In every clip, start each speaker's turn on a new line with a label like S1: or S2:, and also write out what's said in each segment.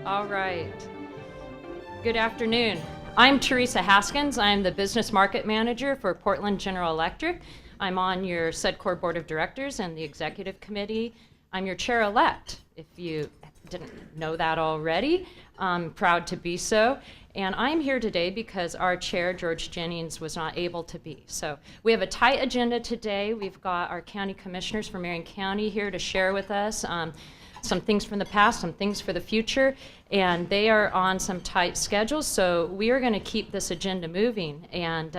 S1: All right. Good afternoon. I'm Teresa Haskins. I'm the Business Market Manager for Portland General Electric. I'm on your SEDCOR Board of Directors and the Executive Committee. I'm your Chair-elect, if you didn't know that already. I'm proud to be so. And I'm here today because our Chair, George Jennings, was not able to be. So we have a tight agenda today. We've got our County Commissioners from Marion County here to share with us some things from the past, some things for the future, and they are on some tight schedules, so we are going to keep this agenda moving, and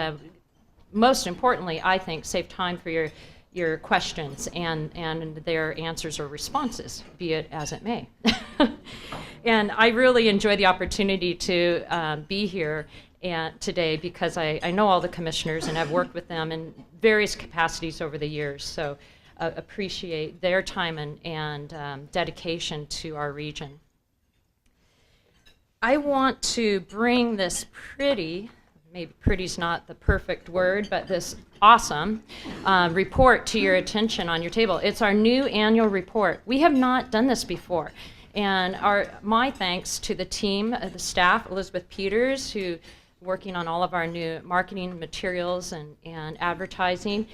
S1: most importantly, I think, save time for your questions and their answers or responses, be it as it may. And I really enjoy the opportunity to be here today because I know all the commissioners and I've worked with them in various capacities over the years, so appreciate their time and dedication to our region. I want to bring this maybe pretty's not the perfect word, but this awesome report to your attention on your table. It's our new annual report. We have not done this before. And my thanks to the team, the staff, Elizabeth Peters, who working on all of our new marketing materials and advertising.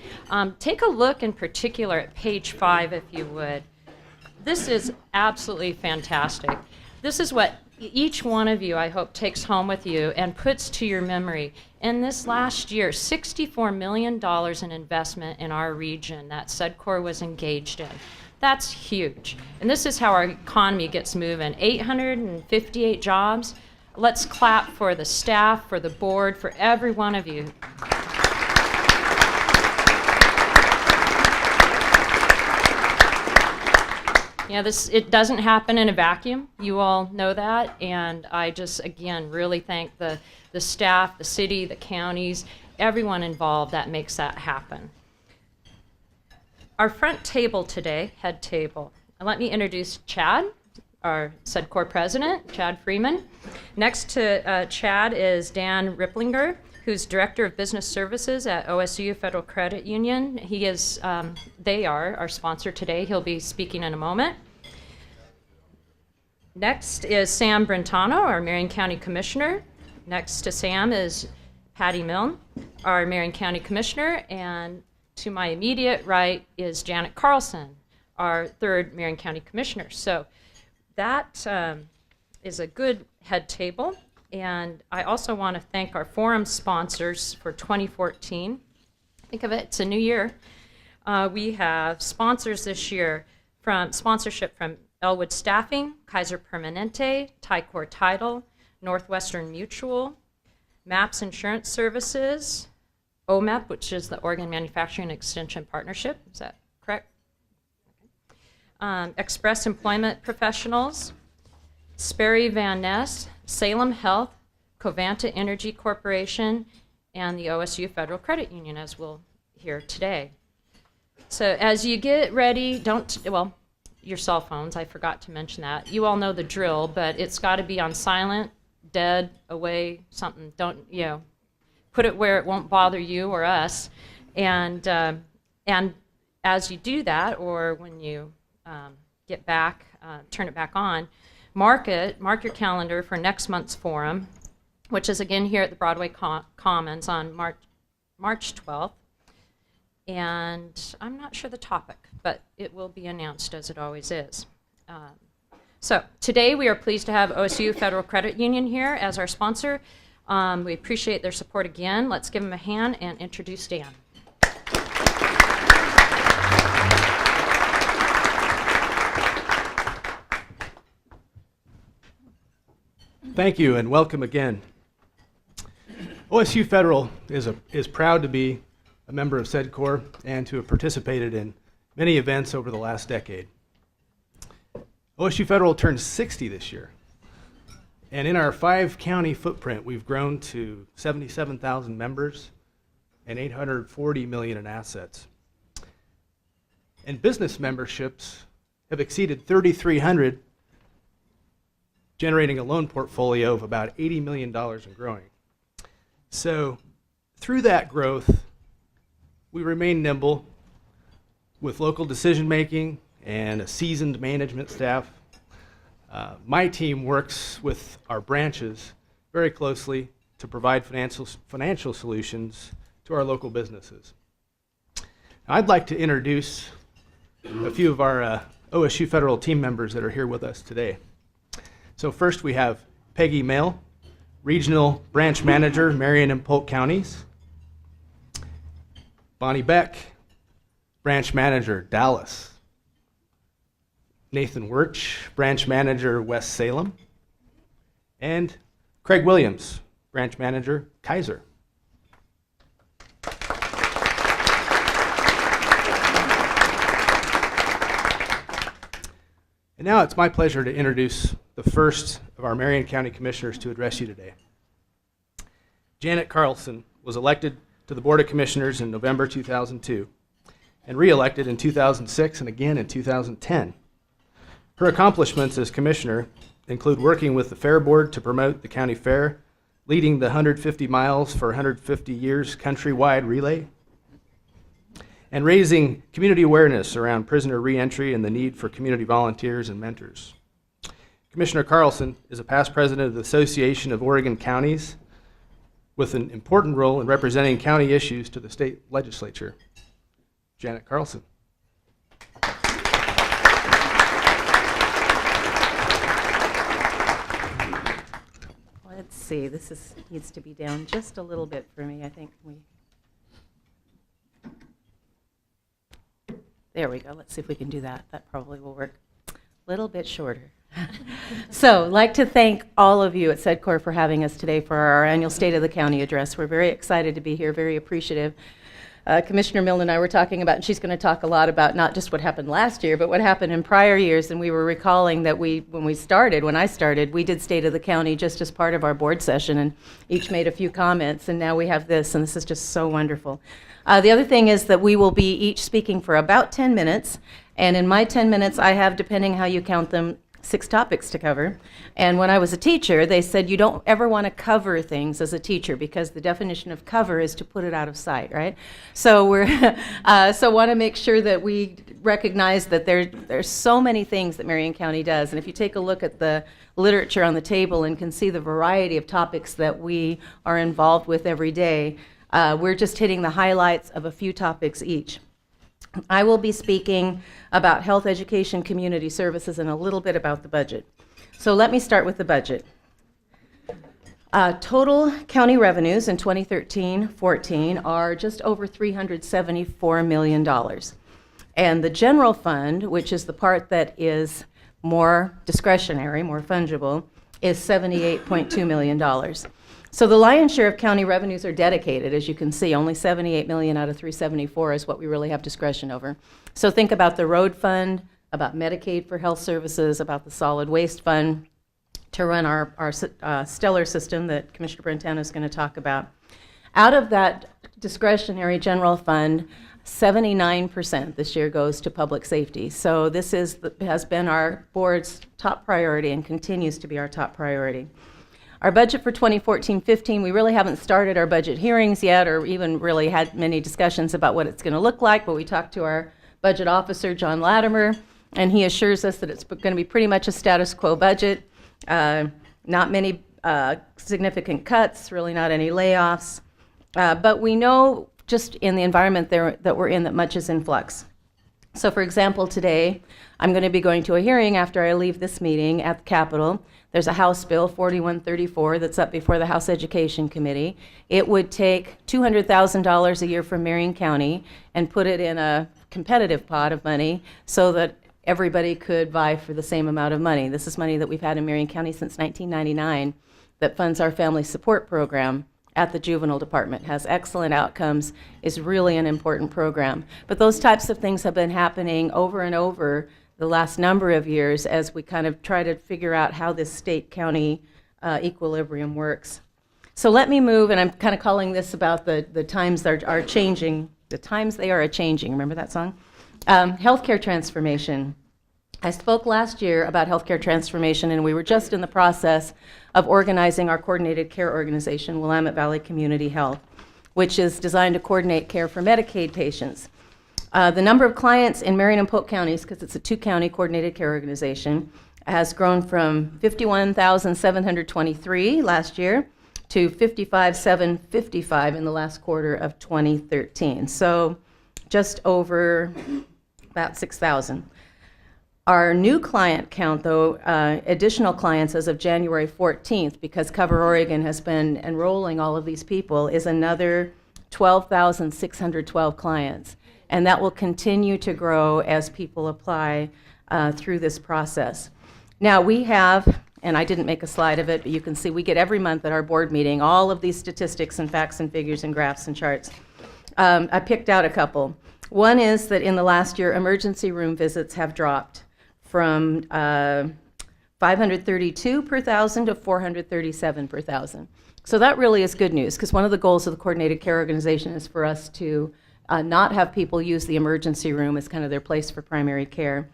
S1: Take a look in particular at page 5, if you would. This is absolutely fantastic. This is what each one of you, I hope, takes home with you and puts to your memory. In this last year, $64 million in investment in our region that SEDCOR was engaged in. That's huge. And this is how our economy gets moving. 858 jobs. Let's clap for the staff, for the board, for every one of you. Yeah, it doesn't happen in a vacuum. You all know that. And I just, again, really thank the staff, the city, the counties, everyone involved that makes that happen. Our front table today, head table. Let me introduce Chad, our SEDCOR president, Chad Freeman. Next to Chad is Dan Ripplinger, who's Director of Business Services at OSU Federal Credit Union. They are our sponsor today. He'll be speaking in a moment. Next is Sam Brentano, our Marion County Commissioner. Next to Sam is Patty Milne, our Marion County Commissioner. And to my immediate right is Janet Carlson, our third Marion County Commissioner. So that is a good head table, and I also want to thank our forum sponsors for 2014. Think of it, it's a new year. We have sponsors this year sponsorship from Elwood Staffing, Kaiser Permanente, Ticor Title, Northwestern Mutual, MAPS Insurance Services, OMEP, which is the Oregon Manufacturing Extension Partnership. Is that correct? Express Employment Professionals, Sperry Van Ness, Salem Health, Covanta Energy Corporation, and the OSU Federal Credit Union, as we'll hear today. So as you get ready, your cell phones, I forgot to mention that. You all know the drill, but it's got to be on silent, dead, away, something. Don't, put it where it won't bother you or us. And as you do that, or when you get back, turn it back on, mark your calendar for next month's forum, which is again here at the Broadway Commons on March 12th. And I'm not sure the topic, but it will be announced as it always is. So today we are pleased to have OSU Federal Credit Union here as our sponsor. We appreciate their support again. Let's give them a hand and introduce Dan.
S2: Thank you and welcome again. OSU Federal is proud to be a member of SEDCOR and to have participated in many events over the last decade. OSU Federal turns 60 this year. And in our 5-county footprint, we've grown to 77,000 members and $840 million in assets. And business memberships have exceeded 3,300, generating a loan portfolio of about $80 million and growing. So through that growth, we remain nimble with local decision making and a seasoned management staff. My team works with our branches very closely to provide financial solutions to our local businesses. Now, I'd like to introduce a few of our OSU Federal team members that are here with us today. So first we have Peggy Mail, Regional Branch Manager, Marion and Polk Counties. Bonnie Beck, Branch Manager, Dallas. Nathan Wirch, Branch Manager, West Salem. And Craig Williams, Branch Manager, Kaiser. And now it's my pleasure to introduce the first of our Marion County Commissioners to address you today. Janet Carlson was elected to the Board of Commissioners in November 2002 and re-elected in 2006 and again in 2010. Her accomplishments as Commissioner include working with the Fair Board to promote the county fair, leading the 150 miles for 150 years countrywide relay, and raising community awareness around prisoner reentry and the need for community volunteers and mentors. Commissioner Carlson is a past president of the Association of Oregon Counties with an important role in representing county issues to the state legislature. Janet Carlson.
S3: Let's see, needs to be down just a little bit for me. I think there we go. Let's see if we can do that. That probably will work. A little bit shorter. So, I'd like to thank all of you at SEDCOR for having us today for our annual State of the County address. We're very excited to be here, very appreciative. Commissioner Milne and I were talking about, and she's going to talk a lot about not just what happened last year, but what happened in prior years. And we were recalling that when I started, we did State of the County just as part of our board session, and each made a few comments, and now we have this, and this is just so wonderful. The other thing is that we will be each speaking for about 10 minutes, and in my 10 minutes, I have, depending how you count them, 6 topics to cover. And when I was a teacher, they said you don't ever want to cover things as a teacher because the definition of cover is to put it out of sight, right? So we're want to make sure that we recognize that there's so many things that Marion County does. And if you take a look at the literature on the table and can see the variety of topics that we are involved with every day, we're just hitting the highlights of a few topics each. I will be speaking about health, education, community services, and a little bit about the budget. So let me start with the budget. Total county revenues in 2013-14 are just over $374 million. And the general fund, which is the part that is more discretionary, more fungible, is $78.2 million. So the lion's share of county revenues are dedicated, as you can see. Only $78 million out of $374 is what we really have discretion over. So think about the road fund, about Medicaid for health services, about the solid waste fund to run our stellar system that Commissioner Brentano is going to talk about. Out of that discretionary general fund, 79% this year goes to public safety. So this has been our board's top priority and continues to be our top priority. Our budget for 2014-15, we really haven't started our budget hearings yet or even really had many discussions about what it's going to look like, but we talked to our budget officer, John Latimer, and he assures us that it's going to be pretty much a status quo budget, not many significant cuts, really not any layoffs, but we know just in the environment that we're in that much is in flux. So for example, today, I'm going to be going to a hearing after I leave this meeting at the Capitol. There's a House Bill 4134 that's up before the House Education Committee. It would take $200,000 a year from Marion County and put it in a competitive pot of money so that everybody could vie for the same amount of money. This is money that we've had in Marion County since 1999 that funds our family support program at the juvenile department, has excellent outcomes, is really an important program. But those types of things have been happening over and over the last number of years as we kind of try to figure out how this state-county equilibrium works. So let me move, and I'm kind of calling this about the times that are changing, the times they are a-changing. Remember that song? Healthcare transformation. I spoke last year about healthcare transformation, and we were just in the process of organizing our coordinated care organization, Willamette Valley Community Health, which is designed to coordinate care for Medicaid patients. The number of clients in Marion and Polk counties, because it's a 2-county coordinated care organization, has grown from 51,723 last year to 55,755 in the last quarter of 2013. So just over about 6,000. Our new client count, though, additional clients as of January 14th, because Cover Oregon has been enrolling all of these people, is another 12,612 clients. And that will continue to grow as people apply through this process. Now, we have, and I didn't make a slide of it, but you can see we get every month at our board meeting all of these statistics and facts and figures and graphs and charts. I picked out a couple. One is that in the last year, emergency room visits have dropped from 532 per thousand to 437 per thousand. So that really is good news, because one of the goals of the Coordinated Care Organization is for us to not have people use the emergency room as kind of their place for primary care.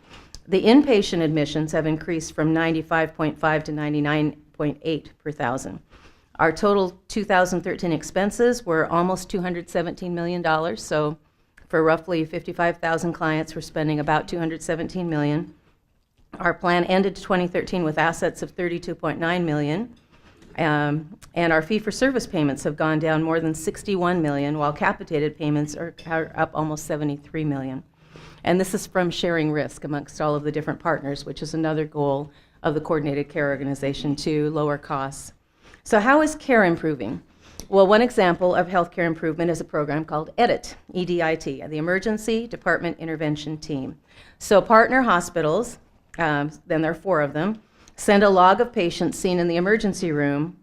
S3: The inpatient admissions have increased from 95.5 to 99.8 per thousand. Our total 2013 expenses were almost $217 million, so for roughly 55,000 clients, we're spending about $217 million. Our plan ended 2013 with assets of $32.9 million, and our fee-for-service payments have gone down more than $61 million, while capitated payments are up almost $73 million. And this is from sharing risk amongst all of the different partners, which is another goal of the Coordinated Care Organization, to lower costs. So how is care improving? Well, one example of healthcare improvement is a program called EDIT, E-D-I-T, the Emergency Department Intervention Team. So partner hospitals, then there are 4 of them, send a log of patients seen in the emergency room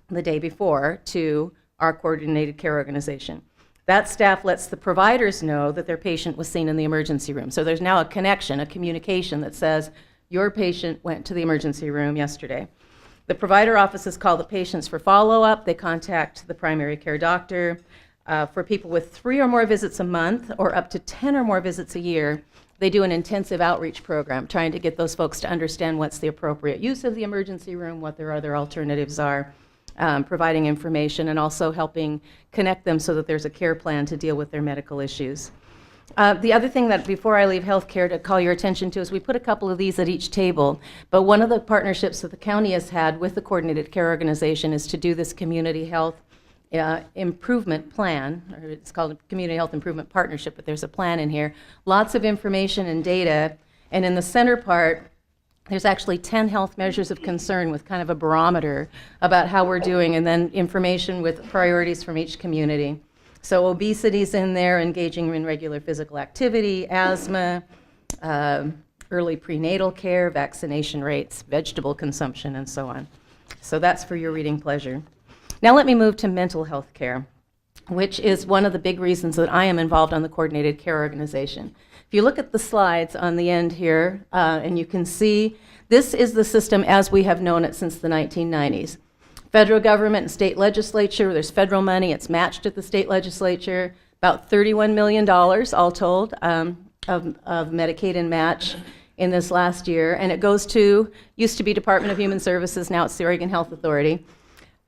S3: the day before to our Coordinated Care Organization. That staff lets the providers know that their patient was seen in the emergency room. So there's now a connection, a communication that says, your patient went to the emergency room yesterday. The provider offices call the patients for follow-up. They contact the primary care doctor. For people with 3 or more visits a month or up to 10 or more visits a year, they do an intensive outreach program, trying to get those folks to understand what's the appropriate use of the emergency room, what their other alternatives are, providing information, and also helping connect them so that there's a care plan to deal with their medical issues. The other thing that, before I leave healthcare, to call your attention to is we put a couple of these at each table, but one of the partnerships that the county has had with the Coordinated Care Organization is to do this community health improvement plan, or it's called a Community Health Improvement Partnership, but there's a plan in here. Lots of information and data, and in the center part, there's actually 10 health measures of concern with kind of a barometer about how we're doing, and then information with priorities from each community. So obesity's in there, engaging in regular physical activity, asthma, early prenatal care, vaccination rates, vegetable consumption, and so on. So that's for your reading pleasure. Now let me move to mental health care, which is one of the big reasons that I am involved on the Coordinated Care Organization. If you look at the slides on the end here, and you can see this is the system as we have known it since the 1990s. Federal government and state legislature, there's federal money, it's matched at the state legislature, about $31 million all told of Medicaid and match in this last year, and it goes to, used to be Department of Human Services, now it's the Oregon Health Authority.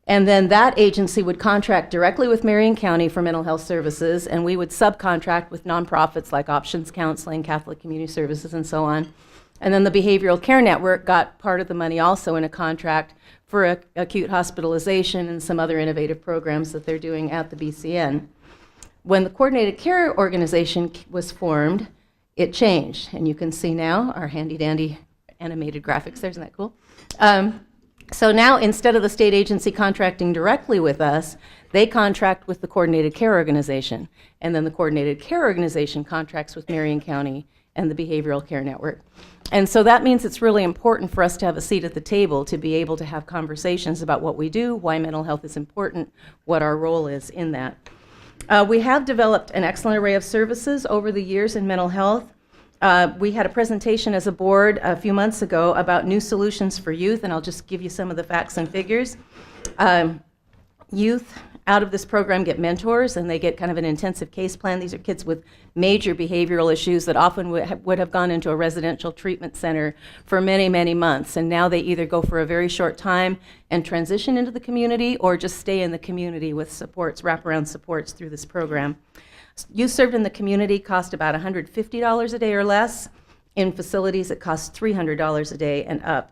S3: And then that agency would contract directly with Marion County for mental health services, and we would subcontract with nonprofits like Options Counseling, Catholic Community Services, and so on. And then the Behavioral Care Network got part of the money also in a contract for acute hospitalization and some other innovative programs that they're doing at the BCN. When the Coordinated Care Organization was formed, it changed. And you can see now our handy-dandy animated graphics there. Isn't that cool? So now, instead of the state agency contracting directly with us, they contract with the Coordinated Care Organization. And then the Coordinated Care Organization contracts with Marion County and the Behavioral Care Network. And so that means it's really important for us to have a seat at the table to be able to have conversations about what we do, why mental health is important, what our role is in that. We have developed an excellent array of services over the years in mental health. We had a presentation as a board a few months ago about new solutions for youth, and I'll just give you some of the facts and figures. Youth out of this program get mentors, and they get kind of an intensive case plan. These are kids with major behavioral issues that often would have gone into a residential treatment center for many, many months, and now they either go for a very short time and transition into the community or just stay in the community with supports, wraparound supports through this program. Youth served in the community cost about $150 a day or less, In facilities, it costs $300 a day and up.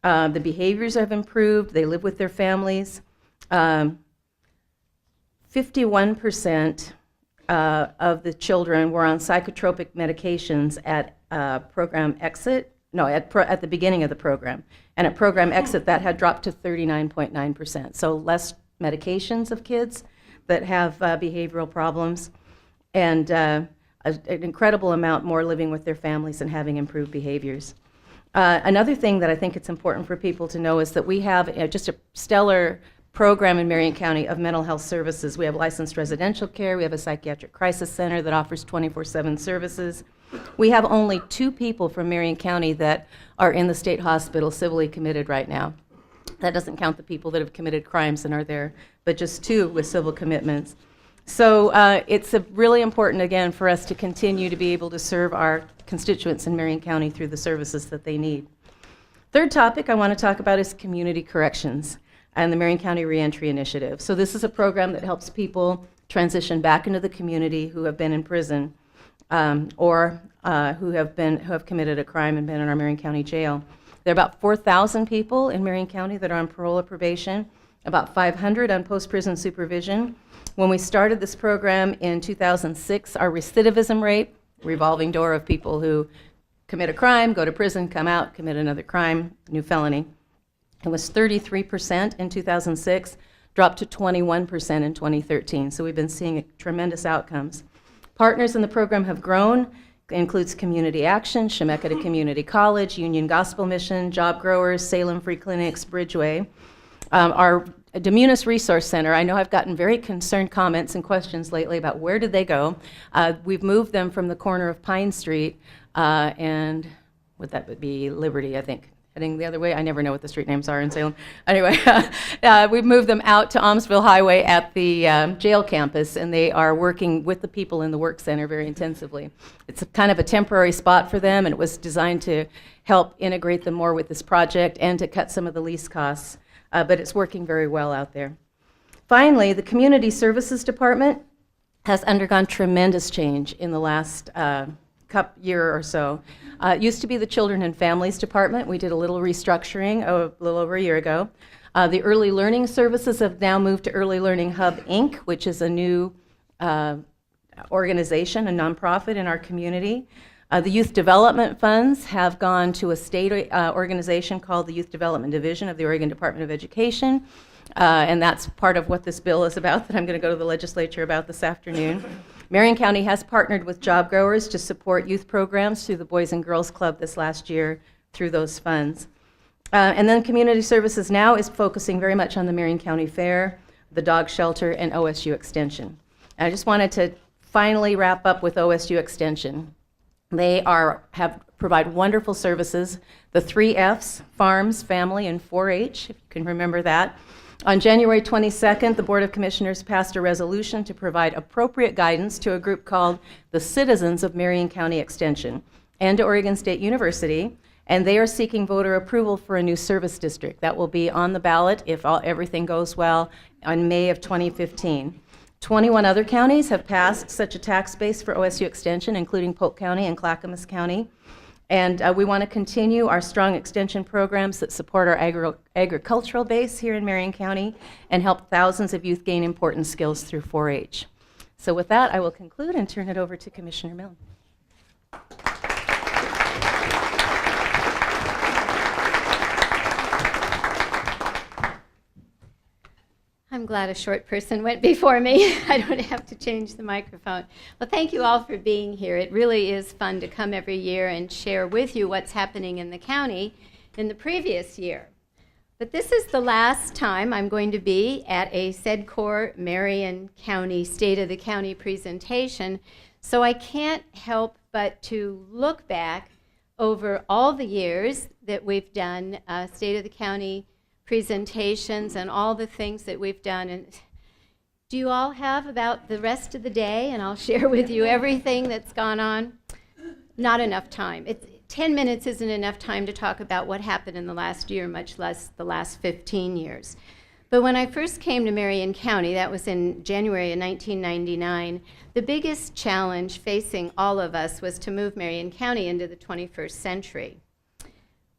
S3: The behaviors have improved. They live with their families. 51% of the children were on psychotropic medications at program exit. No, at the beginning of the program. And at program exit, that had dropped to 39.9%. So less medications of kids that have behavioral problems, and an incredible amount more living with their families and having improved behaviors. Another thing that I think it's important for people to know is that we have just a stellar program in Marion County of mental health services. We have licensed residential care. We have a psychiatric crisis center that offers 24/7 services. We have only 2 people from Marion County that are in the state hospital civilly committed right now. That doesn't count the people that have committed crimes and are there, but just 2 with civil commitments. So it's really important, again, for us to continue to be able to serve our constituents in Marion County through the services that they need. Third topic I want to talk about is community corrections and the Marion County Reentry Initiative. So this is a program that helps people transition back into the community who have been in prison or who have committed a crime and been in our Marion County jail. There are about 4,000 people in Marion County that are on parole or probation, about 500 on post-prison supervision. When we started this program in 2006, our recidivism rate, revolving door of people who commit a crime, go to prison, come out, commit another crime, new felony, it was 33% in 2006, dropped to 21% in 2013. So we've been seeing tremendous outcomes. Partners in the program have grown. It includes Community Action, Chemeketa Community College, Union Gospel Mission, Job Growers, Salem Free Clinics, Bridgeway. Our Demunis Resource Center, I know I've gotten very concerned comments and questions lately about where did they go. We've moved them from the corner of Pine Street and that would be Liberty, I think. Heading the other way. I never know what the street names are in Salem. Anyway, we've moved them out to Almsville Highway at the jail campus, and they are working with the people in the work center very intensively. It's a kind of a temporary spot for them, and it was designed to help integrate them more with this project and to cut some of the lease costs, but it's working very well out there. Finally, the Community Services Department has undergone tremendous change in the last year or so. It used to be the Children and Families Department. We did a little restructuring a little over a year ago. The Early Learning Services have now moved to Early Learning Hub, Inc., which is a new organization, a nonprofit in our community. The Youth Development Funds have gone to a state organization called the Youth Development Division of the Oregon Department of Education, and that's part of what this bill is about that I'm going to go to the legislature about this afternoon. Marion County has partnered with Job Growers to support youth programs through the Boys and Girls Club this last year through those funds. And then Community Services now is focusing very much on the Marion County Fair, the dog shelter, and OSU Extension. And I just wanted to finally wrap up with OSU Extension. They provide wonderful services, the 3 Fs, farms, family, and 4-H, if you can remember that. On January 22nd, the Board of Commissioners passed a resolution to provide appropriate guidance to a group called the Citizens of Marion County Extension and to Oregon State University, and they are seeking voter approval for a new service district that will be on the ballot, if everything goes well, in May of 2015. 21 other counties have passed such a tax base for OSU Extension, including Polk County and Clackamas County. And we want to continue our strong extension programs that support our agricultural base here in Marion County and help thousands of youth gain important skills through 4-H. So with that, I will conclude and turn it over to Commissioner Milne.
S4: I'm glad a short person went before me. I don't have to change the microphone. Well, thank you all for being here. It really is fun to come every year and share with you what's happening in the county in the previous year. But this is the last time I'm going to be at a SEDCOR Marion County State of the County presentation, so I can't help but to look back over all the years that we've done State of the County presentations and all the things that we've done. And do you all have about the rest of the day? And I'll share with you everything that's gone on. Not enough time. 10 minutes isn't enough time to talk about what happened in the last year, much less the last 15 years. But when I first came to Marion County, that was in January of 1999, the biggest challenge facing all of us was to move Marion County into the 21st century.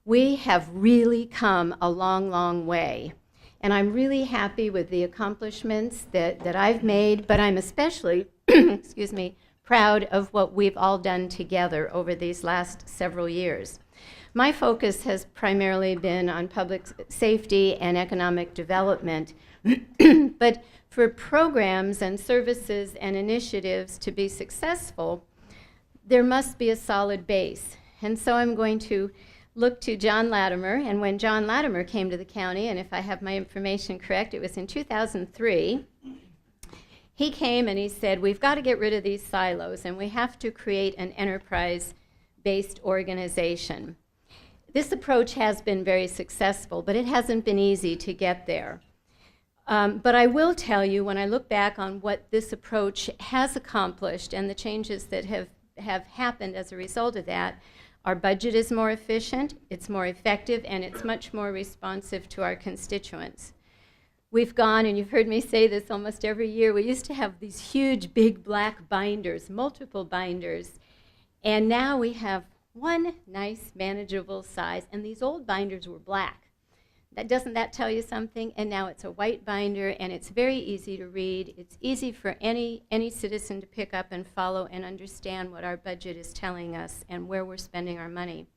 S4: We have really come a long, long way. And I'm really happy with the accomplishments that I've made, but I'm especially, excuse me, proud of what we've all done together over these last several years. My focus has primarily been on public safety and economic development, but for programs and services and initiatives to be successful, there must be a solid base. And so I'm going to look to John Latimer, and when John Latimer came to the county, and if I have my information correct, it was in 2003, he came and he said, we've got to get rid of these silos and we have to create an enterprise-based organization. This approach has been very successful, but it hasn't been easy to get there. But I will tell you, when I look back on what this approach has accomplished and the changes that have happened as a result of that, our budget is more efficient, it's more effective, and it's much more responsive to our constituents. We've gone, and you've heard me say this almost every year, we used to have these huge, big black binders, multiple binders, and now we have one nice, manageable size, and these old binders were black. Doesn't that tell you something? And now it's a white binder, and it's very easy to read. It's easy for any citizen to pick up and follow and understand what our budget is telling us and where we're spending our money.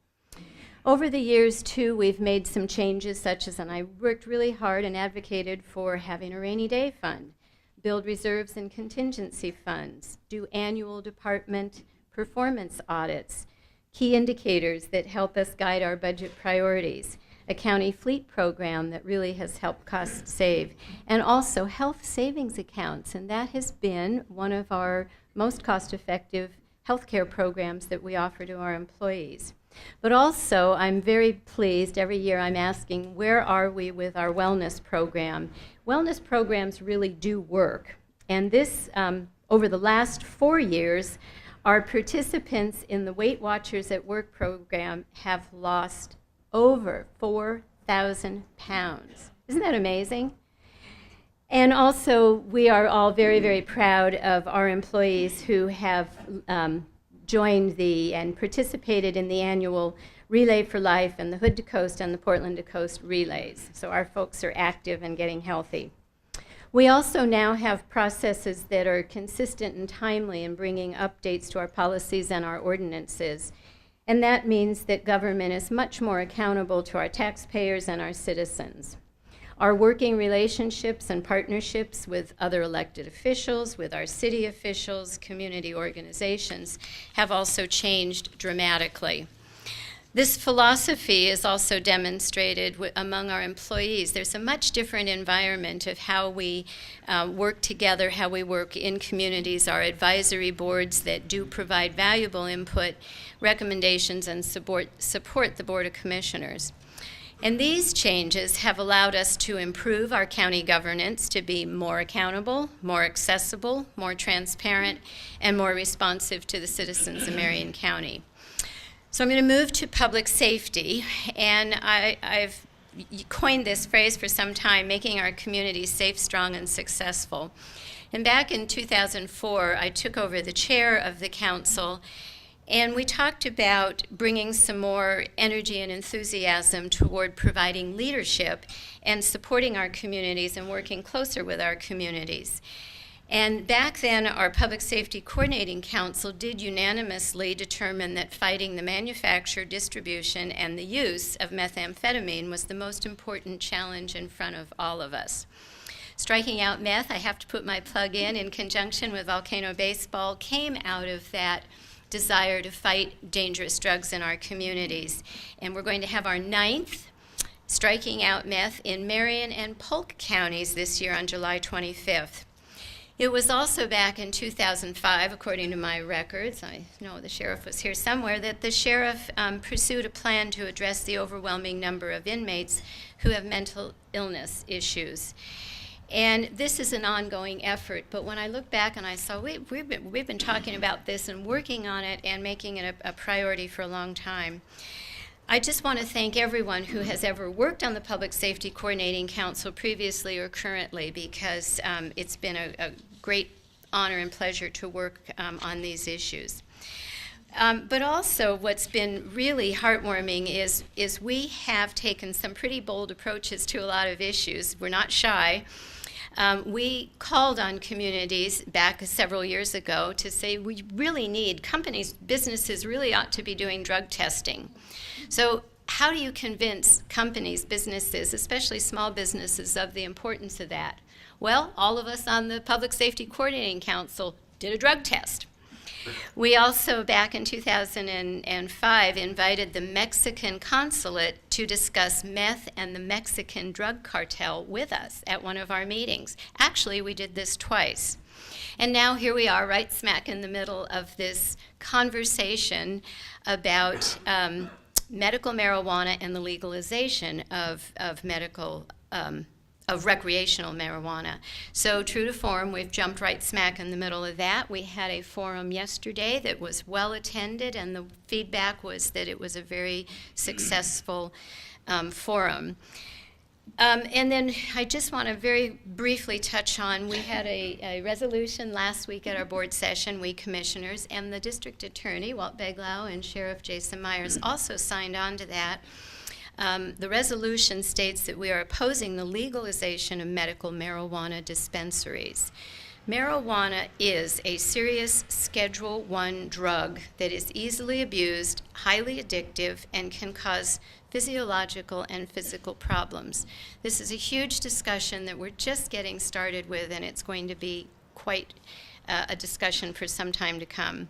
S4: Over the years, too, we've made some changes, such as, and I worked really hard and advocated for having a rainy day fund, build reserves and contingency funds, do annual department performance audits, key indicators that help us guide our budget priorities, a county fleet program that really has helped cost save, and also health savings accounts, and that has been one of our most cost-effective healthcare programs that we offer to our employees. But also, I'm very pleased, every year I'm asking, where are we with our wellness program? Wellness programs really do work, and this, over the last 4 years, our participants in the Weight Watchers at Work program have lost over 4,000 pounds. Isn't that amazing? And also, we are all very, very proud of our employees who have joined and participated in the annual Relay for Life and the Hood to Coast and the Portland to Coast relays. So our folks are active and getting healthy. We also now have processes that are consistent and timely in bringing updates to our policies and our ordinances. And that means that government is much more accountable to our taxpayers and our citizens. Our working relationships and partnerships with other elected officials, with our city officials, community organizations, have also changed dramatically. This philosophy is also demonstrated among our employees. There's a much different environment of how we work together, how we work in communities, our advisory boards that do provide valuable input, recommendations, and support the Board of Commissioners. And these changes have allowed us to improve our county governance to be more accountable, more accessible, more transparent, and more responsive to the citizens of Marion County. So I'm going to move to public safety, and I've coined this phrase for some time, making our communities safe, strong, and successful. And back in 2004, I took over the chair of the council, and we talked about bringing some more energy and enthusiasm toward providing leadership and supporting our communities and working closer with our communities. And back then, our Public Safety Coordinating Council did unanimously determine that fighting the manufacture, distribution, and the use of methamphetamine was the most important challenge in front of all of us. Striking Out Meth, I have to put my plug in conjunction with Volcano Baseball, came out of that desire to fight dangerous drugs in our communities. And we're going to have our 9th Striking Out Meth in Marion and Polk counties this year on July 25th. It was also back in 2005, according to my records, I know the sheriff was here somewhere, that the sheriff pursued a plan to address the overwhelming number of inmates who have mental illness issues. And this is an ongoing effort, but when I look back and I saw we've been talking about this and working on it and making it a priority for a long time. I just want to thank everyone who has ever worked on the Public Safety Coordinating Council previously or currently, because it's been a great honor and pleasure to work on these issues. But also what's been really heartwarming is we have taken some pretty bold approaches to a lot of issues. We're not shy. We called on communities back several years ago to say we really need companies, businesses really ought to be doing drug testing. So how do you convince companies, businesses, especially small businesses, of the importance of that? Well, all of us on the Public Safety Coordinating Council did a drug test. We also, back in 2005, invited the Mexican consulate to discuss meth and the Mexican drug cartel with us at one of our meetings. Actually, we did this twice. And now here we are, right smack in the middle of this conversation about medical marijuana and the legalization of recreational marijuana. So true to form, we've jumped right smack in the middle of that. We had a forum yesterday that was well attended, and the feedback was that it was a very successful forum. And then I just want to very briefly touch on, we had a resolution last week at our board session, we commissioners, and the district attorney, Walt Beglau, and Sheriff Jason Myers also signed on to that. The resolution states that we are opposing the legalization of medical marijuana dispensaries. Marijuana is a serious Schedule I drug that is easily abused, highly addictive, and can cause physiological and physical problems. This is a huge discussion that we're just getting started with, and it's going to be quite a discussion for some time to come.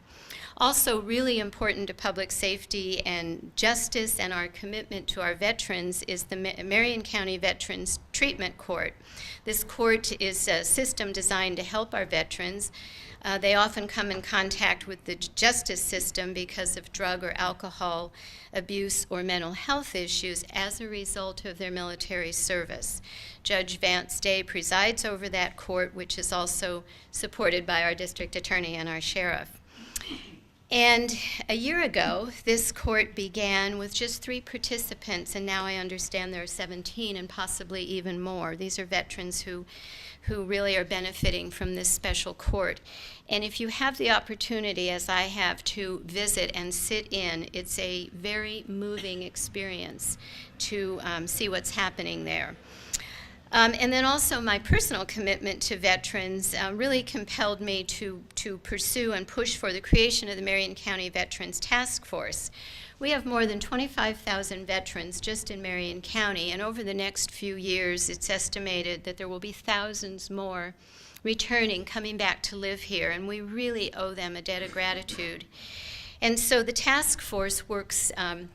S4: Also, really important to public safety and justice and our commitment to our veterans is the Marion County Veterans Treatment Court. This court is a system designed to help our veterans. They often come in contact with the justice system because of drug or alcohol abuse or mental health issues as a result of their military service. Judge Vance Day presides over that court, which is also supported by our district attorney and our sheriff. And a year ago, this court began with just 3 participants, and now I understand there are 17 and possibly even more. These are veterans who really are benefiting from this special court. And if you have the opportunity, as I have, to visit and sit in, it's a very moving experience to see what's happening there. And then also my personal commitment to veterans really compelled me to pursue and push for the creation of the Marion County Veterans Task Force. We have more than 25,000 veterans just in Marion County, and over the next few years it's estimated that there will be thousands more returning, coming back to live here, and we really owe them a debt of gratitude. And so the task force works on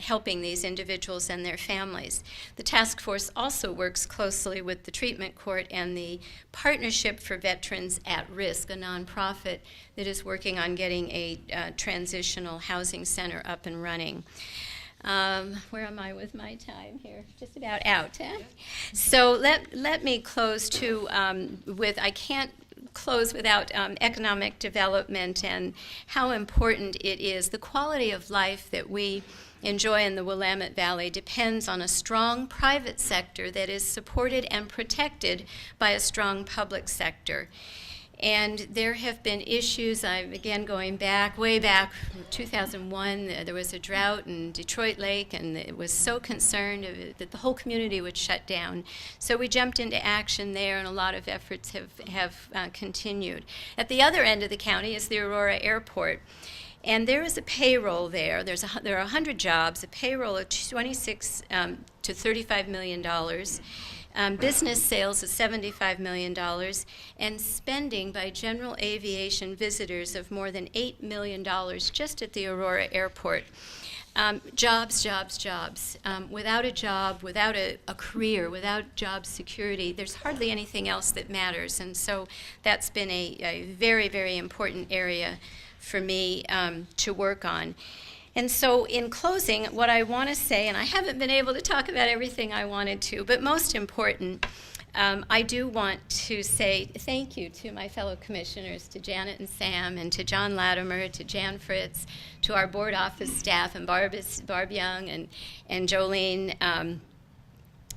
S4: helping these individuals and their families. The task force also works closely with the treatment court and the Partnership for Veterans at Risk, a nonprofit that is working on getting a transitional housing center up and running. Where am I with my time here? Just about out. So let me close too with, I can't close without economic development and how important it is. The quality of life that we enjoy in the Willamette Valley depends on a strong private sector that is supported and protected by a strong public sector. And there have been issues, I'm again going back, way back, 2001, there was a drought in Detroit Lake, and it was so concerned that the whole community would shut down. So we jumped into action there, and a lot of efforts have continued. At the other end of the county is the Aurora Airport. And there is a payroll there. There are 100 jobs, a payroll of $26 to $35 million. Business sales of $75 million, and spending by general aviation visitors of more than $8 million just at the Aurora Airport. Jobs, jobs, jobs. Without a job, without a career, without job security, there's hardly anything else that matters. And so that's been a very, very important area for me to work on. And so in closing, what I want to say, and I haven't been able to talk about everything I wanted to, but most important, I do want to say thank you to my fellow commissioners, to Janet and Sam, and to John Latimer, to Jan Fritz, to our board office staff, and Barb Young and Jolene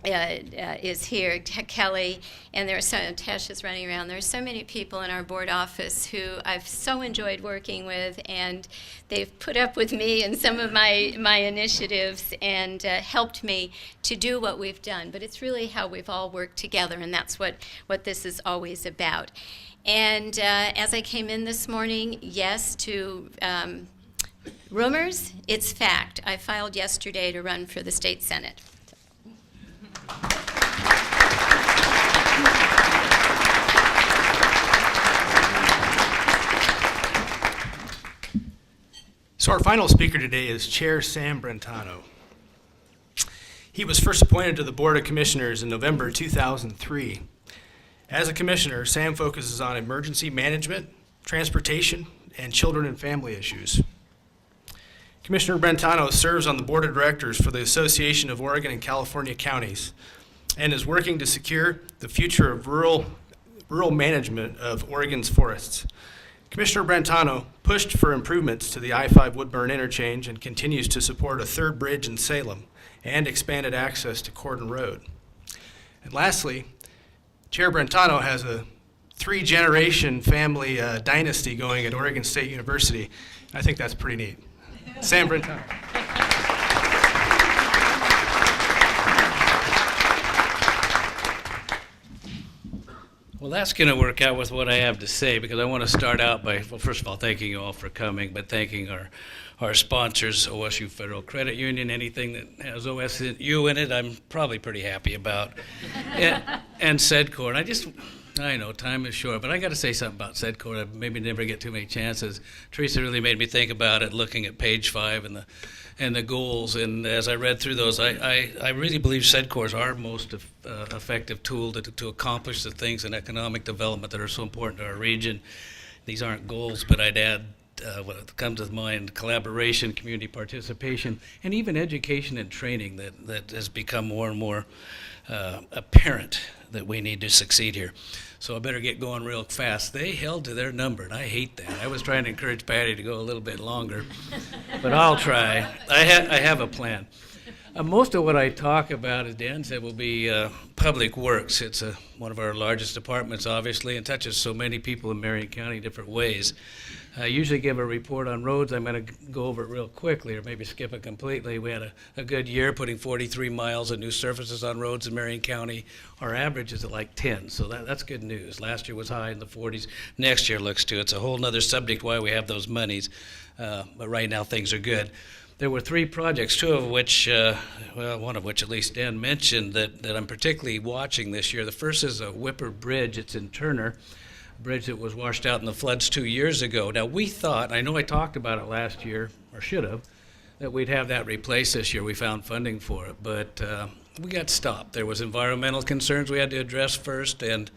S4: is here, Kelly, and Tasha's running around. There are so many people in our board office who I've so enjoyed working with, and they've put up with me and some of my initiatives and helped me to do what we've done. But it's really how we've all worked together, and that's what this is always about. And as I came in this morning, yes to rumors, it's fact. I filed yesterday to run for the state senate.
S2: So our final speaker today is Chair Sam Brentano. He was first appointed to the Board of Commissioners in November 2003. As a commissioner, Sam focuses on emergency management, transportation, and children and family issues. Commissioner Brentano serves on the Board of Directors for the Association of Oregon and California Counties and is working to secure the future of rural management of Oregon's forests. Commissioner Brentano pushed for improvements to the I-5 Woodburn interchange and continues to support a third bridge in Salem and expanded access to Cordon Road. And lastly, Chair Brentano has a 3-generation family dynasty going at Oregon State University. I think that's pretty neat. Sam Brentano.
S5: Well, that's going to work out with what I have to say, because I want to start out by, well, first of all, thanking you all for coming, but thanking our sponsors, OSU Federal Credit Union. Anything that has OSU in it, I'm probably pretty happy about. And SEDCOR. And I know time is short, but I got to say something about SEDCOR. I maybe never get too many chances. Teresa really made me think about it, looking at page 5 and the goals. And as I read through those, I really believe SEDCOR is our most effective tool to accomplish the things in economic development that are so important to our region. These aren't goals, but I'd add what comes to mind: collaboration, community participation, and even education and training that has become more and more apparent that we need to succeed here. So I better get going real fast. They held to their number, and I hate that. I was trying to encourage Patty to go a little bit longer, but I'll try. I have a plan. Most of what I talk about, as Dan said, will be public works. It's one of our largest departments, obviously, and touches so many people in Marion County in different ways. I usually give a report on roads. I'm going to go over it real quickly, or maybe skip it completely. We had a good year, putting 43 miles of new surfaces on roads in Marion County. Our average is at like 10, so that's good news. Last year was high in the 40s. Next year looks to. It's a whole other subject why we have those monies, but right now things are good. There were 3 projects, 2 of which, one of which at least Dan mentioned that I'm particularly watching this year. The first is a Whipper Bridge. It's in Turner, a bridge that was washed out in the floods 2 years ago. Now, we thought, I know I talked about it last year, or should have, that we'd have that replaced this year. We found funding for it, but we got stopped. There was environmental concerns we had to address first, and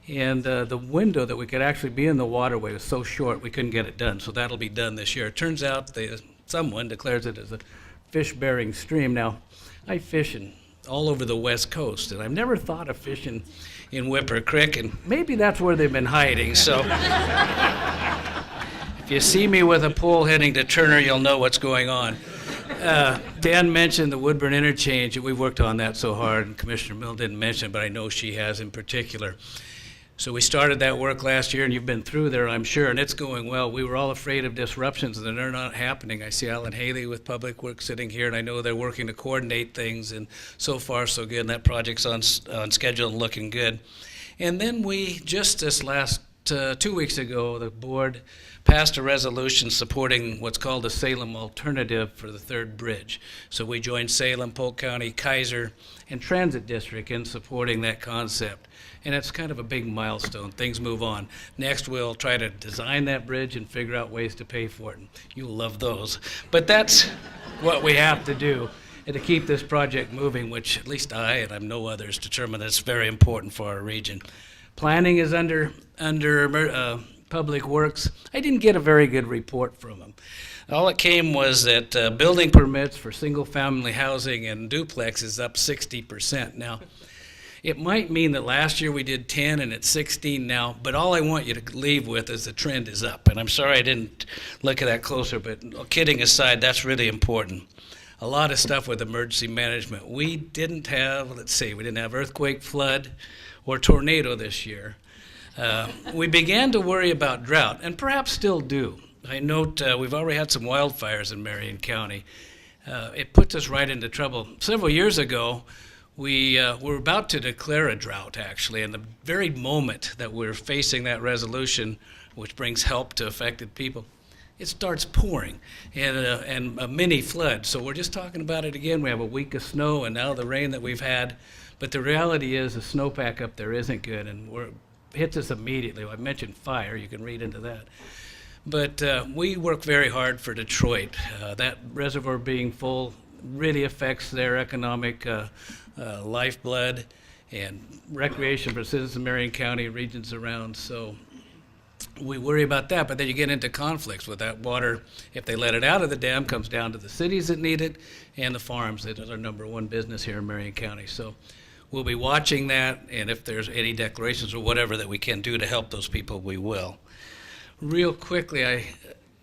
S5: the window that we could actually be in the waterway was so short we couldn't get it done. So that'll be done this year. It turns out someone declares it as a fish-bearing stream. Now, I fish all over the West Coast, and I've never thought of fishing in Whipper Creek, and maybe that's where they've been hiding. So if you see me with a pole heading to Turner, you'll know what's going on. Dan mentioned the Woodburn interchange, and we worked on that so hard, and Commissioner Mill didn't mention it, but I know she has in particular. So we started that work last year, and you've been through there, I'm sure, and it's going well. We were all afraid of disruptions, and they're not happening. I see Alan Haley with Public Works sitting here, and I know they're working to coordinate things, and so far so good, and that project's on schedule and looking good. And then we, just this last 2 weeks ago, the board passed a resolution supporting what's called the Salem Alternative for the third bridge. So we joined Salem, Polk County, Kaiser, and Transit District in supporting that concept. And it's kind of a big milestone. Things move on. Next, we'll try to design that bridge and figure out ways to pay for it. And you'll love those. But that's what we have to do and to keep this project moving, which at least I, and I'm no others, determine that's very important for our region. Planning is under Public Works. I didn't get a very good report from them. All it came was that building permits for single-family housing and duplex is up 60%. Now, It might mean that last year we did 10 and it's 16 now, but all I want you to leave with is the trend is up. And I'm sorry I didn't look at that closer, but kidding aside, that's really important. A lot of stuff with emergency management. We didn't have, we didn't have earthquake, flood, or tornado this year. We began to worry about drought, and perhaps still do. I note we've already had some wildfires in Marion County. It puts us right into trouble. Several years ago, we were about to declare a drought, actually, and the very moment that we're facing that resolution, which brings help to affected people, it starts pouring and a mini flood. So we're just talking about it again. We have a week of snow and now the rain that we've had. But the reality is the snowpack up there isn't good, and hits us immediately. I mentioned fire. You can read into that. But we work very hard for Detroit. That reservoir being full really affects their economic lifeblood and recreation for citizens of Marion County, regions around. So we worry about that, but then you get into conflicts with that water. If they let it out of the dam, comes down to the cities that need it and the farms that are our number one business here in Marion County. So we'll be watching that, and if there's any declarations or whatever that we can do to help those people, we will. Real quickly,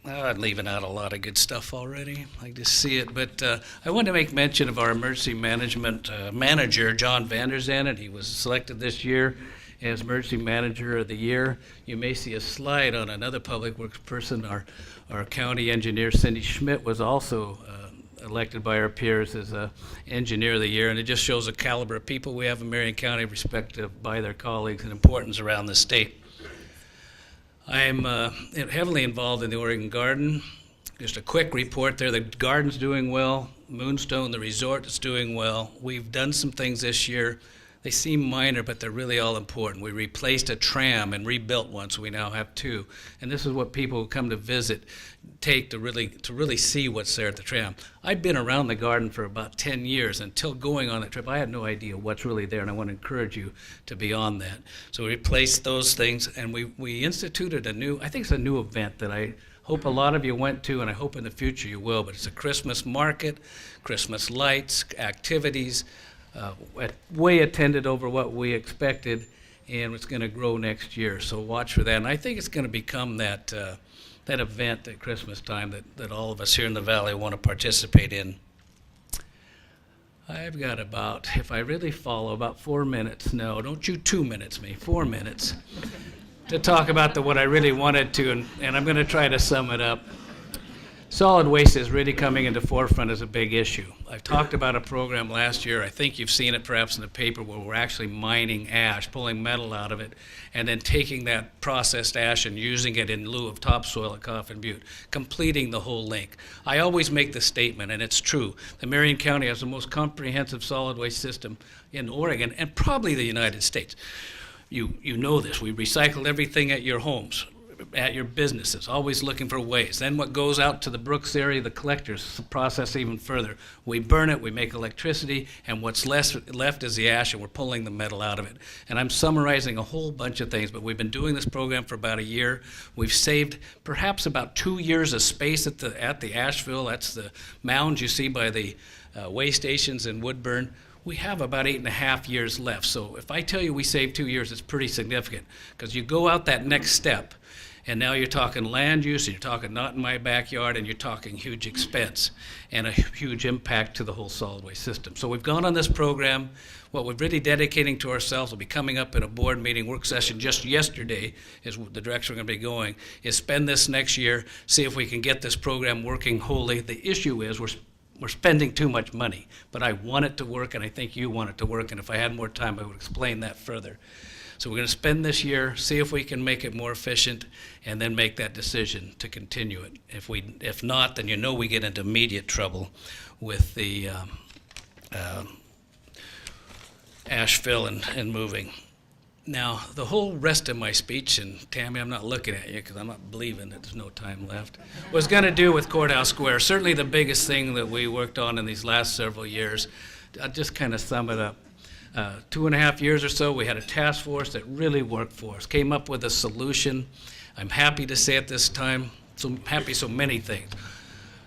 S5: I'm leaving out a lot of good stuff already. I just see it, but I wanted to make mention of our emergency management manager, John Vanderzand. He was selected this year as Emergency Manager of the Year. You may see a slide on another public works person. Our county engineer, Cindy Schmidt, was also elected by our peers as Engineer of the Year, and it just shows the caliber of people we have in Marion County, respected by their colleagues and importance around the state. I'm heavily involved in the Oregon Garden. Just a quick report there. The garden's doing well. Moonstone, the resort, is doing well. We've done some things this year. They seem minor, but they're really all important. We replaced a tram and rebuilt one, so we now have two. And this is what people who come to visit take to really see what's there at the tram. I've been around the garden for about 10 years. Until going on that trip, I had no idea what's really there, and I want to encourage you to be on that. So we replaced those things, and we instituted I think it's a new event that I hope a lot of you went to, and I hope in the future you will, but it's a Christmas market, Christmas lights, activities, way attended over what we expected, and it's going to grow next year. So watch for that. And I think it's going to become that event at Christmas time that all of us here in the Valley want to participate in. I've got if I really follow, about 4 minutes. No, don't you 2 minutes me, 4 minutes to talk about what I really wanted to, and I'm going to try to sum it up. Solid waste is really coming into forefront as a big issue. I've talked about a program last year, I think you've seen it perhaps in the paper, where we're actually mining ash, pulling metal out of it, and then taking that processed ash and using it in lieu of topsoil at Coffin Butte, completing the whole link. I always make the statement, and it's true, that Marion County has the most comprehensive solid waste system in Oregon, and probably the United States. You know this, we recycle everything at your homes, at your businesses, always looking for ways. Then what goes out to the Brooks area, the collectors process even further. We burn it, we make electricity, and what's left is the ash, and we're pulling the metal out of it. And I'm summarizing a whole bunch of things, but we've been doing this program for about a year. We've saved perhaps about 2 years of space at the Asheville. That's the mounds you see by the way stations in Woodburn. We have about 8.5 years left. So if I tell you we saved 2 years, it's pretty significant, because you go out that next step, and now you're talking land use, and you're talking not in my backyard, and you're talking huge expense and a huge impact to the whole solid waste system. So we've gone on this program. What we're really dedicating to ourselves will be coming up in a board meeting work session just yesterday, is the direction we're going to be going, is spend this next year, see if we can get this program working wholly. The issue is we're spending too much money, but I want it to work, and I think you want it to work, and if I had more time, I would explain that further. So we're going to spend this year, see if we can make it more efficient, and then make that decision to continue it. If not, then we get into immediate trouble with the ash fill and moving. Now, the whole rest of my speech, and Tammy, I'm not looking at you because I'm not believing that there's no time left, was going to do with Courthouse Square. Certainly the biggest thing that we worked on in these last several years. I'll just kind of sum it up. 2.5 years or so, we had a task force that really worked for us, came up with a solution. I'm happy to say at this time, so many things.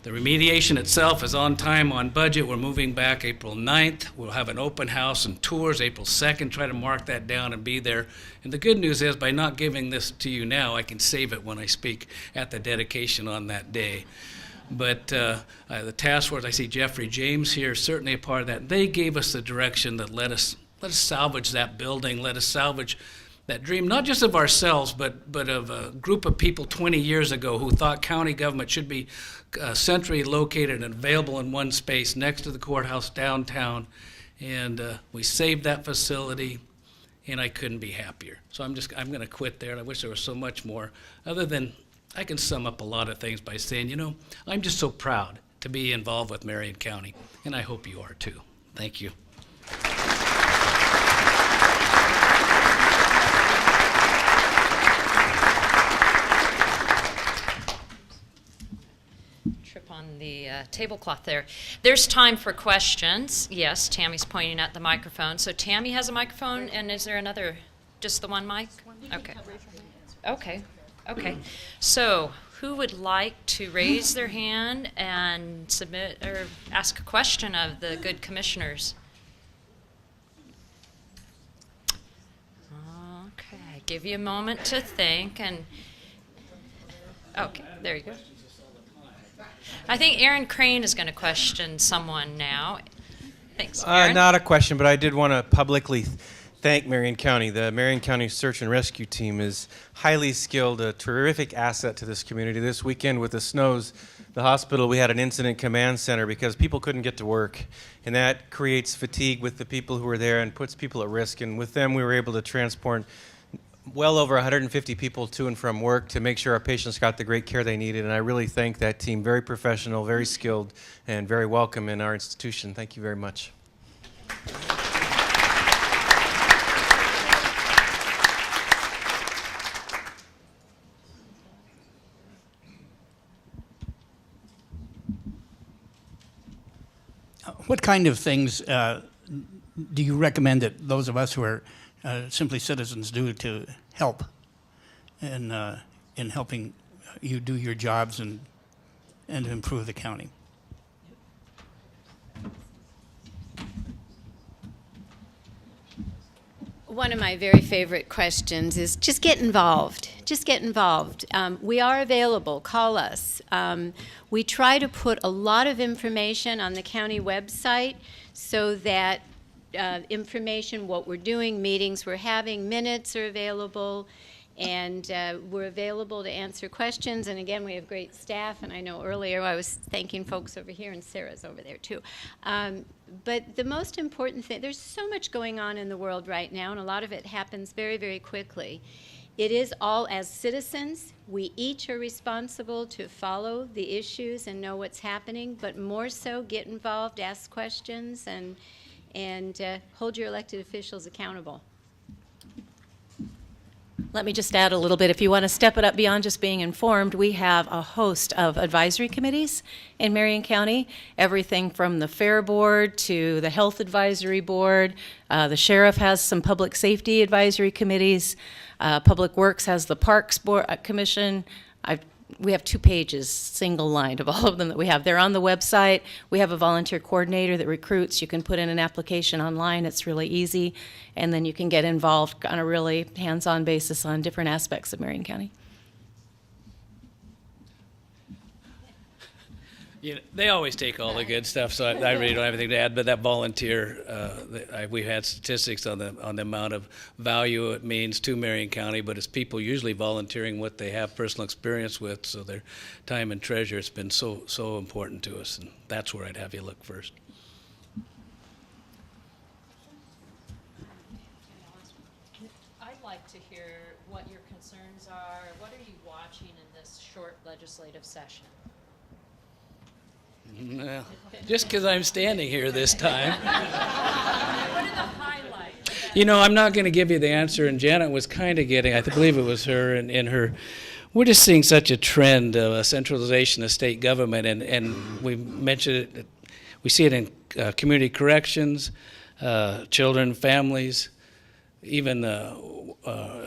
S5: The remediation itself is on time, on budget. We're moving back April 9th. We'll have an open house and tours April 2nd. Try to mark that down and be there. And the good news is, by not giving this to you now, I can save it when I speak at the dedication on that day. But the task force, I see Jeffrey James here, certainly a part of that. They gave us the direction that let us salvage that building, let us salvage that dream, not just of ourselves, but of a group of people 20 years ago who thought county government should be centrally located and available in one space next to the courthouse downtown. And we saved that facility, and I couldn't be happier. So I'm going to quit there. And I wish there was so much more, other than I can sum up a lot of things by saying, you know, I'm just so proud to be involved with Marion County, and I hope you are too. Thank you.
S1: Trip on the tablecloth there. There's time for questions. Yes, Tammy's pointing at the microphone. So Tammy has a microphone, and is there another, just the one mic? Okay. Okay. So who would like to raise their hand and submit or ask a question of the good commissioners? Okay, give you a moment to think, and okay, there you go. I think Aaron Crane is going to question someone now. Thanks, Aaron.
S6: Not a question, but I did want to publicly thank Marion County. The Marion County Search and Rescue Team is highly skilled, a terrific asset to this community. This weekend with the snows, the hospital, we had an incident command center because people couldn't get to work. And that creates fatigue with the people who are there and puts people at risk. And with them, we were able to transport well over 150 people to and from work to make sure our patients got the great care they needed. And I really thank that team. Very professional, very skilled, and very welcome in our institution. Thank you very much.
S7: What kind of things do you recommend that those of us who are simply citizens do to help in helping you do your jobs and improve the county?
S4: One of my very favorite questions is just get involved. Just get involved. We are available. Call us. We try to put a lot of information on the county website so that information, what we're doing, meetings we're having, minutes are available, and we're available to answer questions. And again, we have great staff, and I know earlier I was thanking folks over here, and Sarah's over there too. But the most important thing, there's so much going on in the world right now, and a lot of it happens very, very quickly. It is all, as citizens, we each are responsible to follow the issues and know what's happening, but more so get involved, ask questions, and hold your elected officials accountable.
S3: Let me just add a little bit. If you want to step it up beyond just being informed, we have a host of advisory committees in Marion County, everything from the Fair Board to the Health Advisory Board. The sheriff has some public safety advisory committees. Public Works has the Parks Board, Commission. We have 2 pages, single lined, of all of them that we have. They're on the website. We have a volunteer coordinator that recruits. You can put in an application online. It's really easy. And then you can get involved on a really hands-on basis on different aspects of Marion County.
S5: You know, they always take all the good stuff, so I really don't have anything to add. But that volunteer, we've had statistics on the amount of value it means to Marion County. But it's people usually volunteering what they have personal experience with, so their time and treasure has been so important to us, and that's where I'd have you look first.
S1: I'd like to hear what your concerns are. What are you watching in this short legislative session?
S5: Well, just because I'm standing here this time.
S1: What are the highlights?
S5: You know, I'm not going to give you the answer, and Janet was kind of getting, I believe it was her, in her, we're just seeing such a trend of a centralization of state government, and we mentioned it, we see it in community corrections, children, families, even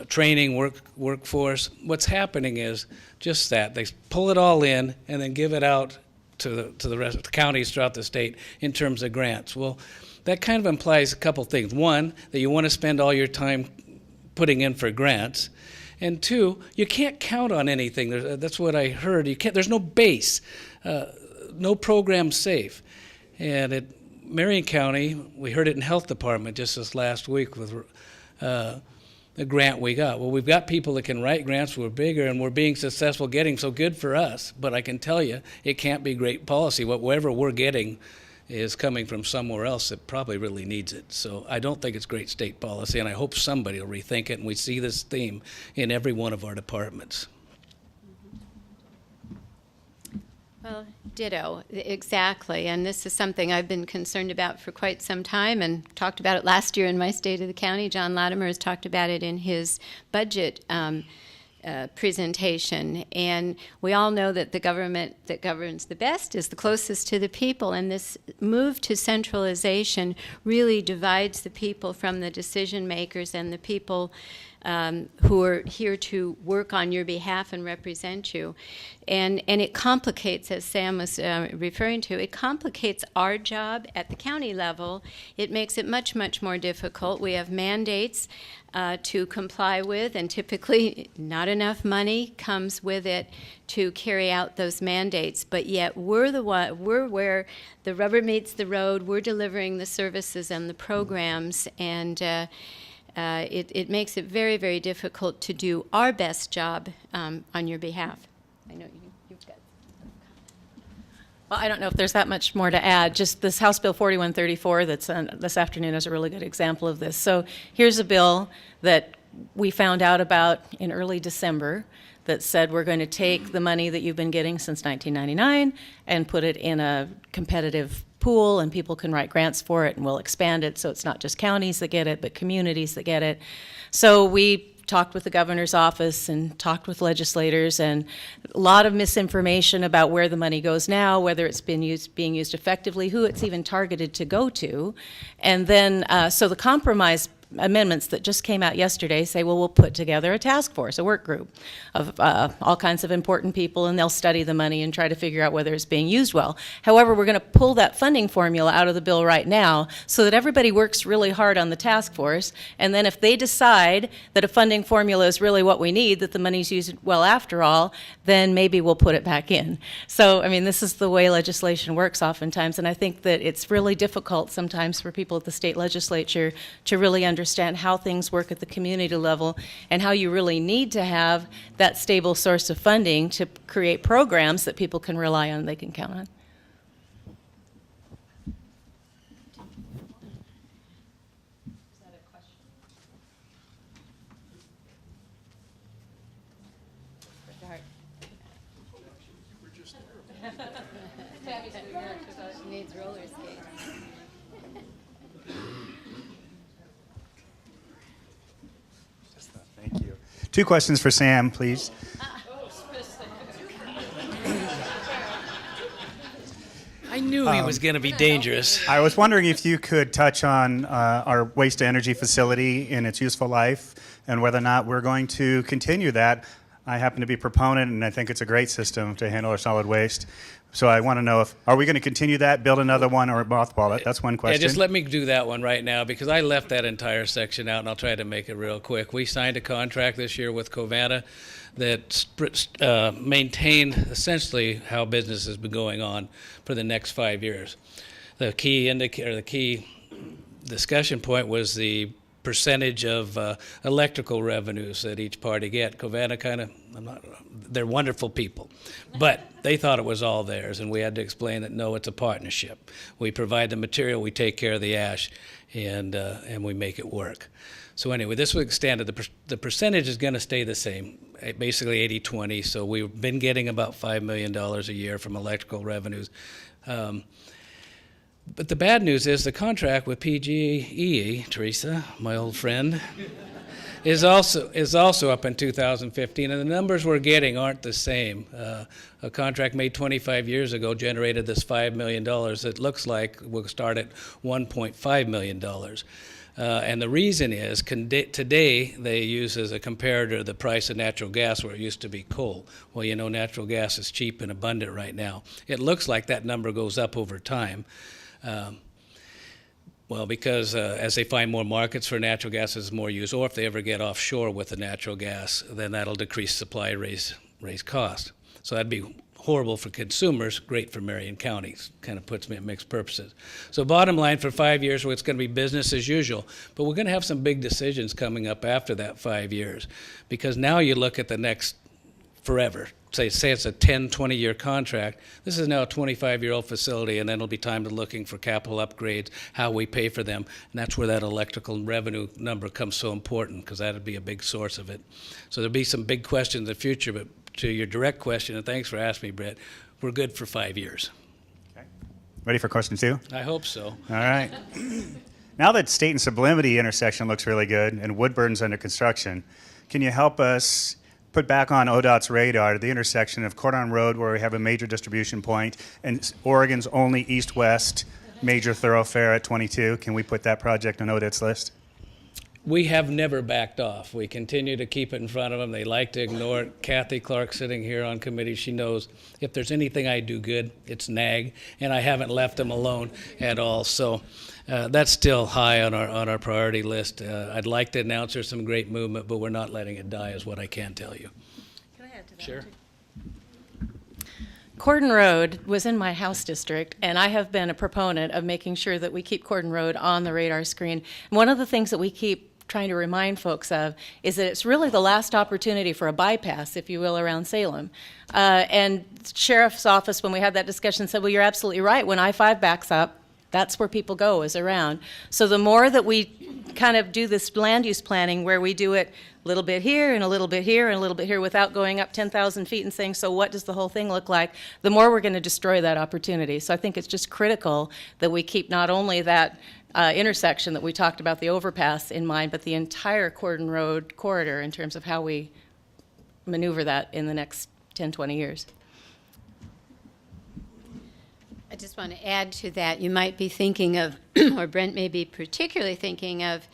S5: training, workforce. What's happening is just that. They pull it all in and then give it out to the rest of the counties throughout the state in terms of grants. Well, that kind of implies a couple things. One, that you want to spend all your time putting in for grants. And two, you can't count on anything. That's what I heard. There's no base, no program safe. And at Marion County, we heard it in Health Department just this last week with the grant we got. Well, we've got people that can write grants. We're bigger, and we're being successful getting, so good for us. But I can tell you, it can't be great policy. Whatever we're getting is coming from somewhere else that probably really needs it. So I don't think it's great state policy, and I hope somebody will rethink it, and we see this theme in every one of our departments.
S4: Well, ditto, exactly. And this is something I've been concerned about for quite some time and talked about it last year in my State of the County. John Latimer has talked about it in his budget presentation. And we all know that the government that governs the best is the closest to the people. And this move to centralization really divides the people from the decision makers and the people who are here to work on your behalf and represent you. And it complicates, as Sam was referring to, it complicates our job at the county level. It makes it much, much more difficult. We have mandates to comply with, and typically not enough money comes with it to carry out those mandates. But yet we're where the rubber meets the road. We're delivering the services and the programs, and it makes it very, very difficult to do our best job on your behalf. I know you've got.
S3: Well, I don't know if there's that much more to add. Just this House Bill 4134 that's this afternoon is a really good example of this. So here's a bill that we found out about in early December that said we're going to take the money that you've been getting since 1999 and put it in a competitive pool, and people can write grants for it, and we'll expand it so it's not just counties that get it, but communities that get it. So we talked with the governor's office and talked with legislators, and a lot of misinformation about where the money goes now, whether it's being used effectively, who it's even targeted to go to. And then, so the compromise amendments that just came out yesterday say, well, we'll put together a task force, a work group of all kinds of important people, and they'll study the money and try to figure out whether it's being used well. However, we're going to pull that funding formula out of the bill right now so that everybody works really hard on the task force, and then if they decide that a funding formula is really what we need, that the money's used well after all, then maybe we'll put it back in. So, I mean, this is the way legislation works oftentimes, and I think that it's really difficult sometimes for people at the state legislature to really understand how things work at the community level and how you really need to have that stable source of funding to create programs that people can rely on and they can count on.
S4: Needs roller skates.
S8: Thank you. Two questions for Sam, please.
S5: I knew he was going to be dangerous.
S8: I was wondering if you could touch on our waste to energy facility in its useful life and whether or not we're going to continue that. I happen to be a proponent, and I think it's a great system to handle our solid waste. So I want to know are we going to continue that, build another one, or mothball it? That's one question.
S5: Yeah, just let me do that one right now because I left that entire section out, and I'll try to make it real quick. We signed a contract this year with Covanta that maintained essentially how business has been going on for the next 5 years. The key indicator, the key discussion point was the percentage of electrical revenues that each party get. Covanta they're wonderful people, but they thought it was all theirs, and we had to explain that no, it's a partnership. We provide the material, we take care of the ash, and we make it work. So anyway, this was extended. The percentage is going to stay the same, basically 80-20. So we've been getting about $5 million a year from electrical revenues. But the bad news is the contract with PGE, Teresa, my old friend, is also up in 2015, and the numbers we're getting aren't the same. A contract made 25 years ago generated this $5 million. It looks like we'll start at $1.5 million. And the reason is today they use as a comparator the price of natural gas where it used to be coal. Well, you know, natural gas is cheap and abundant right now. It looks like that number goes up over time. Well, because as they find more markets for natural gas, as more use, or if they ever get offshore with the natural gas, then that'll decrease supply, raise cost. So that'd be horrible for consumers, great for Marion County. Kind of puts me at mixed purposes. So bottom line, for 5 years, well, it's going to be business as usual. But we're going to have some big decisions coming up after that 5 years. Because now you look at the next forever. Say it's a 10, 20-year contract. This is now a 25-year-old facility, and then it'll be time to looking for capital upgrades, how we pay for them. And that's where that electrical revenue number comes so important, because that'd be a big source of it. So there'll be some big questions in the future, but to your direct question, and thanks for asking me, Brett, we're good for 5 years.
S8: Okay. Ready for question 2?
S5: I hope so.
S8: All right. Now that State and Sublimity intersection looks really good and Woodburn's under construction, can you help us put back on ODOT's radar the intersection of Cordon Road, where we have a major distribution point, and Oregon's only east-west major thoroughfare at 22? Can we put that project on ODOT's list?
S5: We have never backed off. We continue to keep it in front of them. They like to ignore it. Kathy Clark sitting here on committee, she knows if there's anything I do good, it's nag, and I haven't left them alone at all. So that's still high on our priority list. I'd like to announce there's some great movement, but we're not letting it die is what I can tell you.
S3: Can I add to that?
S5: Sure.
S3: Cordon Road was in my house district, and I have been a proponent of making sure that we keep Cordon Road on the radar screen. And one of the things that we keep trying to remind folks of is that it's really the last opportunity for a bypass, if you will, around Salem. And Sheriff's Office, when we had that discussion, said, well, you're absolutely right. When I-5 backs up, that's where people go, is around. So the more that we kind of do this land use planning where we do it a little bit here and a little bit here and a little bit here without going up 10,000 feet and saying, so what does the whole thing look like, the more we're going to destroy that opportunity. So I think it's just critical that we keep not only that intersection that we talked about, the overpass, in mind, but the entire Cordon Road corridor in terms of how we maneuver that in the next 10, 20 years.
S4: I just want to add to that. You might be thinking of, or Brent may be particularly thinking of,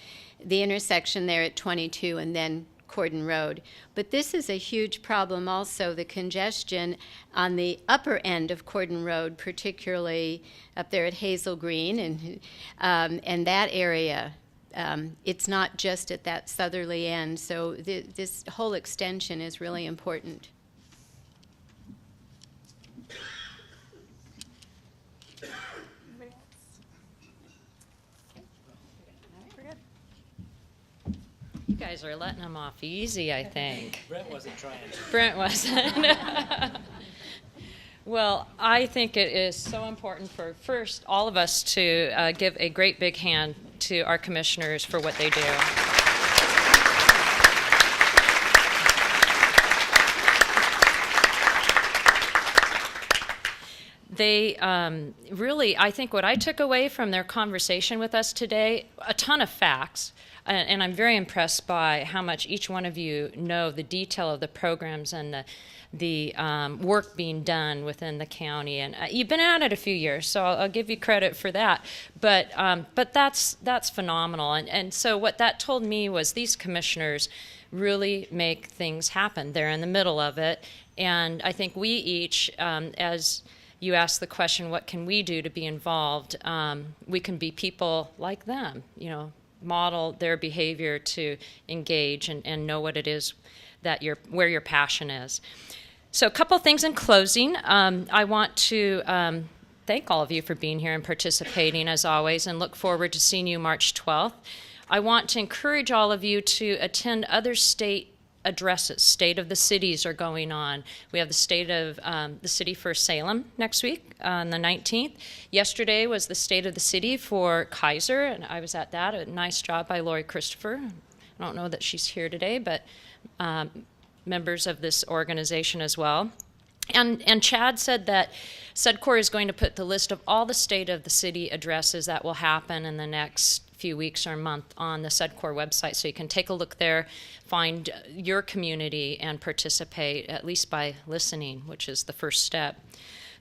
S4: the intersection there at 22 and then Cordon Road. But this is a huge problem also, the congestion on the upper end of Cordon Road, particularly up there at Hazel Green and that area. It's not just at that southerly end. So this whole extension is really important.
S1: You guys are letting them off easy, I think.
S5: Brett wasn't trying to.
S1: Brent wasn't. Well, I think it is so important for, first, all of us to give a great big hand to our commissioners for what they do. They really, I think what I took away from their conversation with us today, a ton of facts, and I'm very impressed by how much each one of you know the detail of the programs and the work being done within the county. And you've been at it a few years, so I'll give you credit for that. But that's phenomenal. And so what that told me was these commissioners really make things happen. They're in the middle of it. And I think we each, as you asked the question, what can we do to be involved? We can be people like them, model their behavior to engage and know what it is that where your passion is. So a couple things in closing. I want to thank all of you for being here and participating as always, and look forward to seeing you March 12th. I want to encourage all of you to attend other state addresses. State of the cities are going on. We have the state of the city for Salem next week on the 19th. Yesterday was the state of the city for Kaiser, and I was at that. A nice job by Lori Christopher. I don't know that she's here today, but members of this organization as well. And Chad said that SEDCOR is going to put the list of all the state of the city addresses that will happen in the next few weeks or month on the SEDCOR website, so you can take a look there, find your community, and participate, at least by listening, which is the first step.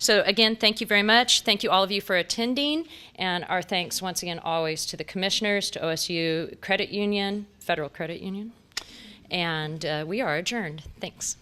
S1: So again, thank you very much. Thank you all of you for attending, and our thanks once again always to the commissioners, to OSU Credit Union, Federal Credit Union, and we are adjourned. Thanks.